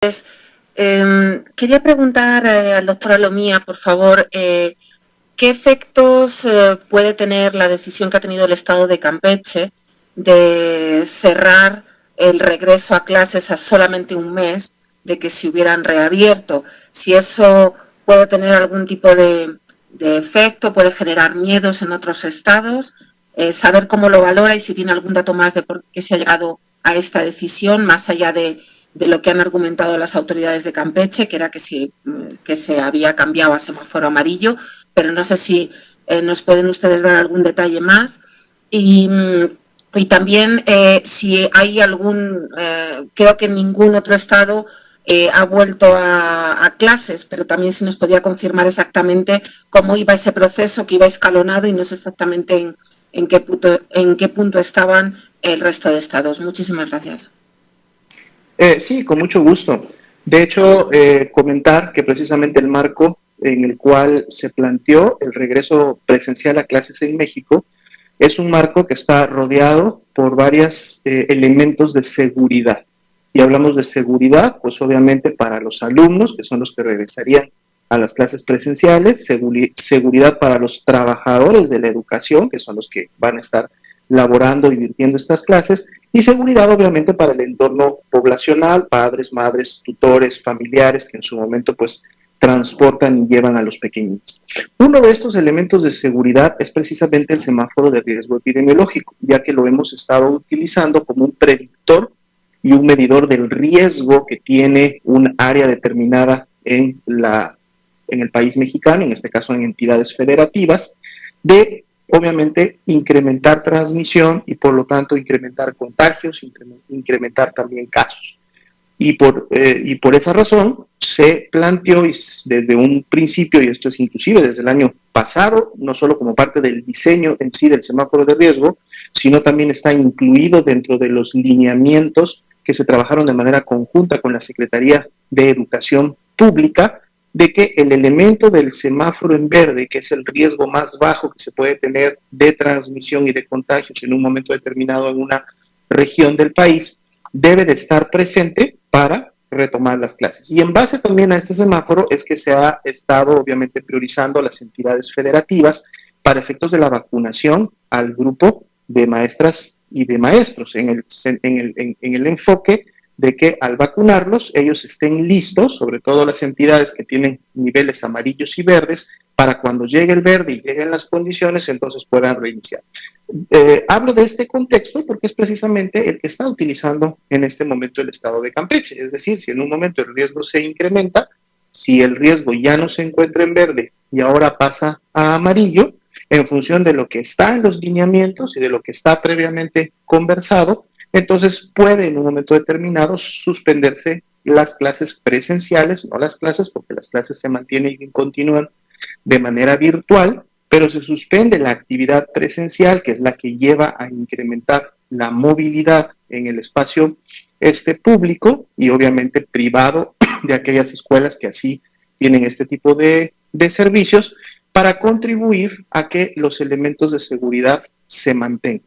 Quería preguntar al doctor Alomía, por favor, ¿qué efectos puede tener la decisión que ha tenido el Estado de Campeche de cerrar el regreso a clases a solamente un mes de que se hubieran reabierto? Si eso puede tener algún tipo de efecto, puede generar miedos en otros estados, saber cómo lo valora y si tiene algún dato más de por qué se ha llegado a esta decisión, más allá de lo que han argumentado las autoridades de Campeche, que era que se había cambiado a semáforo amarillo, pero no sé si nos pueden ustedes dar algún detalle más. Y también si hay creo que ningún otro estado ha vuelto a clases, pero también si nos podía confirmar exactamente cómo iba ese proceso, que iba escalonado y no sé exactamente en qué punto estaban el resto de estados. Muchísimas gracias. Sí, con mucho gusto. De hecho, comentar que precisamente el marco en el cual se planteó el regreso presencial a clases en México es un marco que está rodeado por varios elementos de seguridad. Y hablamos de seguridad, pues obviamente para los alumnos, que son los que regresarían a las clases presenciales, seguridad para los trabajadores de la educación, que son los que van a estar laborando y virtiendo estas clases, y seguridad obviamente para el entorno poblacional, padres, madres, tutores, familiares que en su momento pues transportan y llevan a los pequeños. Uno de estos elementos de seguridad es precisamente el semáforo de riesgo epidemiológico, ya que lo hemos estado utilizando como un predictor y un medidor del riesgo que tiene un área determinada en el país mexicano, en este caso en entidades federativas, de obviamente incrementar transmisión y por lo tanto incrementar contagios, incrementar también casos. Y por esa razón se planteó desde un principio, y esto es inclusive desde el año pasado, no solo como parte del diseño en sí del semáforo de riesgo, sino también está incluido dentro de los lineamientos que se trabajaron de manera conjunta con la Secretaría de Educación Pública, de que el elemento del semáforo en verde, que es el riesgo más bajo que se puede tener de transmisión y de contagios en un momento determinado en una región del país, debe de estar presente para retomar las clases. Y en base también a este semáforo es que se ha estado obviamente priorizando a las entidades federativas para efectos de la vacunación al grupo de maestras y de maestros en el enfoque de que al vacunarlos ellos estén listos, sobre todo las entidades que tienen niveles amarillos y verdes, para cuando llegue el verde y lleguen las condiciones, entonces puedan reiniciar. Hablo de este contexto porque es precisamente el que está utilizando en este momento el estado de Campeche, es decir, si en un momento el riesgo se incrementa, si el riesgo ya no se encuentra en verde y ahora pasa a amarillo, en función de lo que está en los lineamientos y de lo que está previamente conversado, entonces puede en un momento determinado suspenderse las clases presenciales, no las clases, porque las clases se mantienen y continúan de manera virtual, pero se suspende la actividad presencial, que es la que lleva a incrementar la movilidad en el espacio público y obviamente privado de aquellas escuelas que así tienen este tipo de servicios, para contribuir a que los elementos de seguridad se mantengan.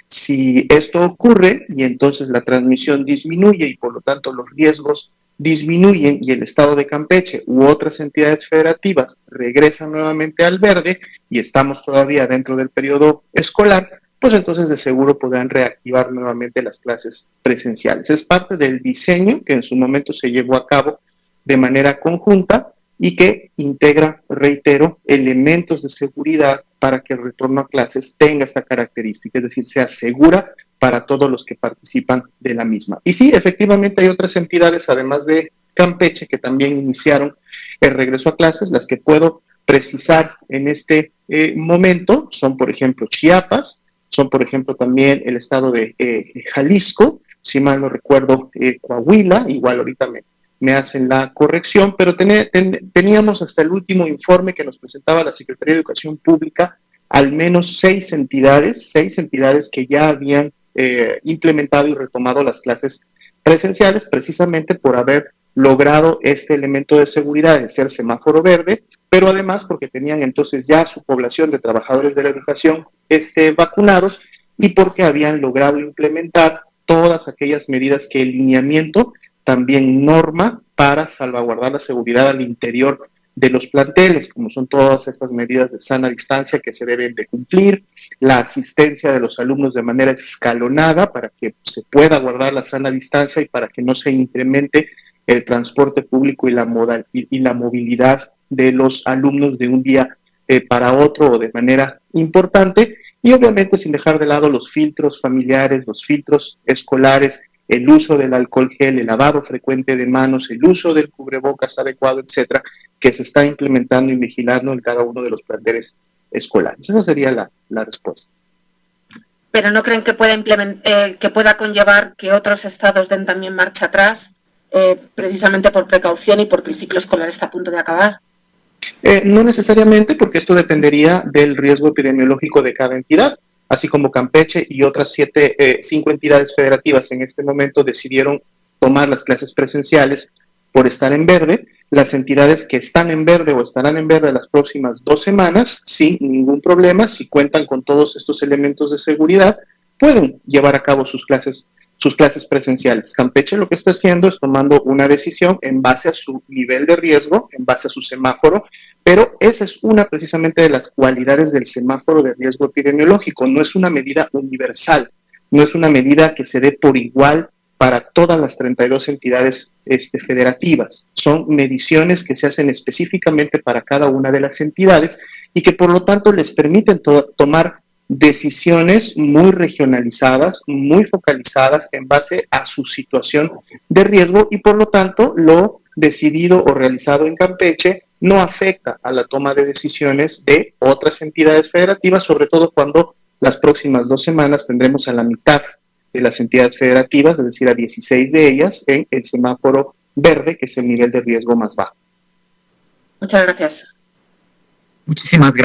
Si esto ocurre y entonces la transmisión disminuye y por lo tanto los riesgos disminuyen y el estado de Campeche u otras entidades federativas regresan nuevamente al verde y estamos todavía dentro del periodo escolar, pues entonces de seguro podrán reactivar nuevamente las clases presenciales. Es parte del diseño que en su momento se llevó a cabo de manera conjunta y que integra, reitero, elementos de seguridad para que el retorno a clases tenga esta característica, es decir, sea segura para todos los que participan de la misma. Y sí, efectivamente hay otras entidades, además de Campeche, que también iniciaron el regreso a clases. Las que puedo precisar en este momento son, por ejemplo, Chiapas, son, por ejemplo, también el estado de Jalisco, si mal no recuerdo, Coahuila, igual ahorita me hacen la corrección, pero teníamos hasta el último informe que nos presentaba la Secretaría de Educación Pública al menos 6 entidades que ya habían implementado y retomado las clases presenciales precisamente por haber logrado este elemento de seguridad de ser semáforo verde, pero además porque tenían entonces ya su población de trabajadores de la educación vacunados y porque habían logrado implementar todas aquellas medidas que el lineamiento también norma para salvaguardar la seguridad al interior de los planteles, como son todas estas medidas de sana distancia que se deben de cumplir, la asistencia de los alumnos de manera escalonada para que se pueda guardar la sana distancia y para que no se incremente el transporte público y la movilidad de los alumnos de un día para otro o de manera importante, y obviamente sin dejar de lado los filtros familiares, los filtros escolares, el uso del alcohol gel, el lavado frecuente de manos, el uso del cubrebocas adecuado, etcétera, que se está implementando y vigilando en cada uno de los planteles escolares. Esa sería la respuesta. ¿Pero no creen que pueda conllevar que otros estados den también marcha atrás, precisamente por precaución y porque el ciclo escolar está a punto de acabar? No necesariamente, porque esto dependería del riesgo epidemiológico de cada entidad, así como Campeche y otras 5 entidades federativas en este momento decidieron tomar las clases presenciales por estar en verde. Las entidades que están en verde o estarán en verde las próximas 2 semanas, sin ningún problema, si cuentan con todos estos elementos de seguridad, pueden llevar a cabo sus clases presenciales. Campeche lo que está haciendo es tomando una decisión en base a su nivel de riesgo, en base a su semáforo, pero esa es una precisamente de las cualidades del semáforo de riesgo epidemiológico. No es una medida universal, no es una medida que se dé por igual para todas las 32 entidades federativas. Son mediciones que se hacen específicamente para cada una de las entidades y que por lo tanto les permiten tomar decisiones muy regionalizadas, muy focalizadas en base a su situación de riesgo, y por lo tanto lo decidido o realizado en Campeche no afecta a la toma de decisiones de otras entidades federativas, sobre todo cuando las próximas 2 semanas tendremos a la mitad de las entidades federativas, es decir, a 16 de ellas en el semáforo verde, que es el nivel de riesgo más bajo. Muchas gracias. Muchísimas gracias.